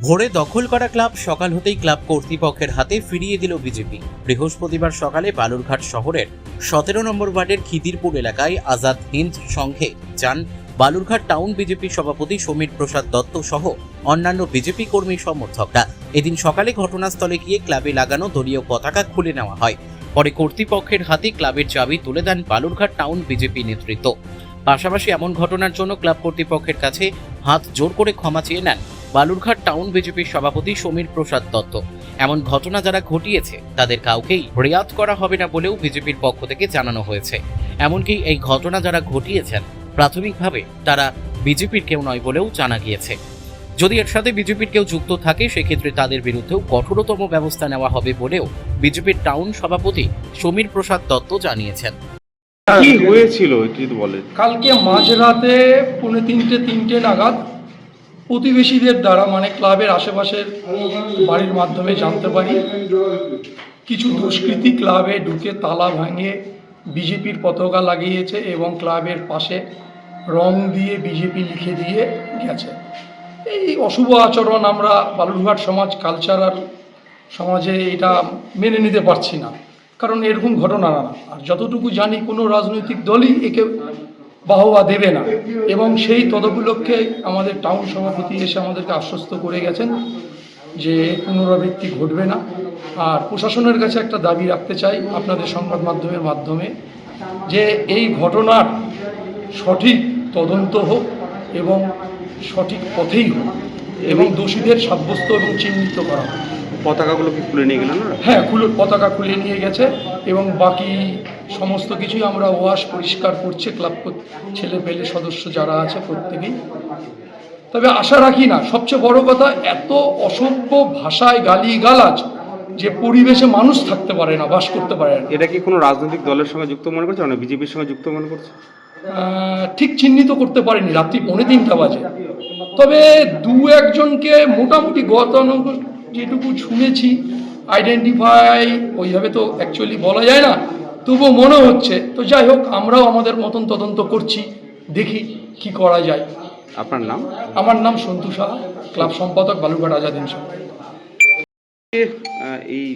ভোরে দখল করা ক্লাব সকাল হতেই ক্লাব কর্তৃপক্ষের হাতে ফিরিয়ে দিল বিজেপি। বৃহস্পতিবার সকালে বালুরঘাট শহরের 17 নম্বর ওয়ার্ডের খিদিরপুর এলাকায় আজাদ হিন্দ সংঘে যান বালুরঘাট টাউন বিজেপি সভাপতি সমীর প্রসাদ দত্ত সহ অন্যান্য বিজেপি কর্মী সমর্থকরা। এদিন সকালে ঘটনাস্থলে গিয়ে ক্লাবে লাগানো দলীয় পতাকা খুলে নেওয়া হয়। পরে কর্তৃপক্ষের হাতে ক্লাবের চাবি তুলে দেন বালুরঘাট টাউন বিজেপি নেতৃত্ব। পাশাপাশি এমন ঘটনার জন্য ক্লাব কর্তৃপক্ষের কাছে হাত জোর করে ক্ষমা চেয়ে নেন বালুরঘাট টাউন বিজেপির সভাপতি সমীর প্রসাদ দত্ত। এমন ঘটনা যারা ঘটিয়েছে তাদের কাউকেই রেয়াত করা হবে না বলেও বিজেপির পক্ষ থেকে জানানো হয়েছে। এমনকি এই ঘটনা যারা ঘটিয়েছেন প্রাথমিকভাবে তারা বিজেপির কেউ নয় বলেও জানা গিয়েছে। যদি এর সাথে বিজেপির কেউ যুক্ত থাকে সেক্ষেত্রে তাদের বিরুদ্ধেও কঠোরতম ব্যবস্থা নেওয়া হবে বলেও বিজেপির টাউন সভাপতি সমীর প্রসাদ দত্ত জানিয়েছেন। কি হয়েছিল একটু বলেন। কালকে মাঝরাতে 3:30 নাগাদ প্রতিবেশীদের দ্বারা মানে ক্লাবের আশেপাশের বাড়ির মাধ্যমে জানতে পারি কিছু দুষ্কৃতী ক্লাবে ঢুকে তালা ভাঙিয়ে বিজেপির পতাকা লাগিয়েছে এবং ক্লাবের পাশে রং দিয়ে বিজেপি লিখে দিয়ে গেছে। এই অশুভ আচরণ আমরা বালুরঘাট কালচারাল সমাজে এটা মেনে নিতে পারছি না, কারণ এরকম ঘটনা না। আর যতটুকু জানি কোনো রাজনৈতিক দলই একে বাহবা দেবে না, এবং সেই তদুপলক্ষে আমাদের টাউন সভাপতি এসে আমাদেরকে আশ্বস্ত করে গেছেন যে পুনরাবৃত্তি ঘটবে না। আর প্রশাসনের কাছে একটা দাবি রাখতে চাই আপনাদের সংবাদ মাধ্যমের মাধ্যমে যে এই ঘটনার সঠিক তদন্ত হোক এবং সঠিক পথেই হোক এবং দোষীদের সাব্যস্ত এবং চিহ্নিত করা হোক। পতাকাগুলো কি খুলে নিয়ে গেল না? হ্যাঁ, পতাকা খুলে নিয়ে গেছে এবং বাকি সমস্ত কিছুই আমরা ওয়াশ পরিষ্কার করছে ক্লাব ছেলে পেলে সদস্য যারা আছে প্রত্যেকেই। তবে আশা রাখি না, সবচেয়ে বড় কথা এত অসভ্য ভাষায় গালিগালাজ যে পরিবেশে মানুষ থাকতে পারে না, বাস করতে পারে না। এটা কি কোনো রাজনৈতিক দলের সঙ্গে যুক্ত মনে করছে, মানে বিজেপির সঙ্গে যুক্ত মনে করছে? ঠিক চিহ্নিত করতে পারিনি, রাত্রি 3:45 বাজে। তবে দু একজনকে মোটামুটি গতানুগতিক যেটুকু শুনেছি আইডেন্টিফাই ওইভাবে তো অ্যাকচুয়ালি বলা যায় না, তবুও মনে হচ্ছে। তো যাই হোক, আমরাও আমাদের মতন তদন্ত করছি, দেখি কি করা যায়। আপনার নাম? আমার নাম সন্তু সাহা, ক্লাব সম্পাদক বালুরঘাট আজাদ হিন্দ সংঘ। এই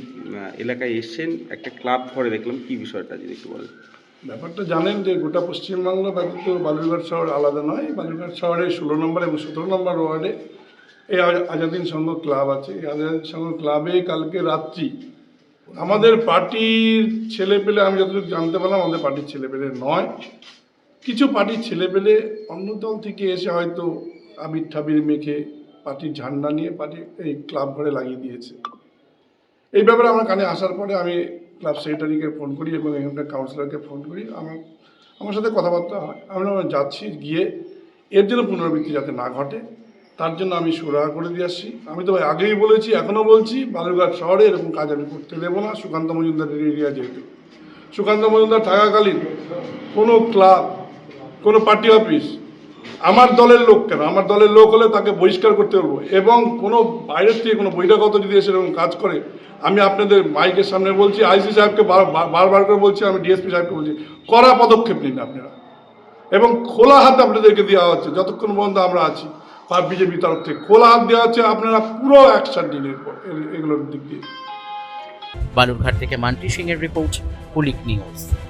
এলাকায় এসছেন, একটা ক্লাব ঘরে দেখলাম, কি বিষয়টা যদি একটু বলেন। ব্যাপারটা জানেন যে গোটা পশ্চিমবাংলা ব্যতীত বালুরঘাট শহর আলাদা নয়। বালুরঘাট শহরে 16 নম্বর এবং 17 নম্বর ওয়ার্ডে এই আজাদিন সংঘ ক্লাব আছে। এই আজাদিন সংঘ ক্লাবে কালকে রাত্রি আমাদের পার্টির ছেলেপেলে, আমি যতটুকু জানতে পারলাম আমাদের পার্টির ছেলেপেলে নয়, কিছু পার্টির ছেলেপেলে অন্য দল থেকে এসে হয়তো আবির ঠাবির মেখে পার্টির ঝান্ডা নিয়ে এই ক্লাব ঘরে লাগিয়ে দিয়েছে। এই ব্যাপারে আমার কানে আসার পরে আমি ক্লাব সেক্রেটারিকে ফোন করি এবং এখানকার কাউন্সিলরকে ফোন করি। আমার সাথে কথাবার্তা হয়। আমরা যাচ্ছি, গিয়ে এর জন্য পুনরাবৃত্তি যাতে না ঘটে তার জন্য আমি সুরাহা করে দিয়ে আসছি। আমি তো আগেই বলেছি, এখনও বলছি, বালুরঘাট শহরে এরকম কাজ আমি করতে দেবো না। সুকান্ত মজুমদারের এরিয়া যেহেতু, সুকান্ত মজুমদার থাকাকালীন কোনো ক্লাব, কোনো পার্টি অফিস আমার দলের লোক কেন, আমার দলের লোক হলে তাকে বহিষ্কার করতে পারবো। এবং কোনো বাইরের থেকে কোনো বহিরাগত যদি এসে এরকম কাজ করে, আমি আপনাদের মাইকের সামনে বলছি, আইসি সাহেবকে বারবার করে বলছি, আমি ডিএসপি সাহেবকে বলছি, কড়া পদক্ষেপ নিন আপনারা। এবং খোলা হাত আপনাদেরকে দেওয়া হচ্ছে, যতক্ষণ পর্যন্ত আমরা আছি বিজেপির তরফ থেকে খোলা হাত দেওয়া হচ্ছে, আপনারা পুরো অ্যাকশন নিন এগুলোর দিক দিয়ে। বালুরঘাট থেকে মান্টি সিং এর রিপোর্ট, পুলিশ নিউজ।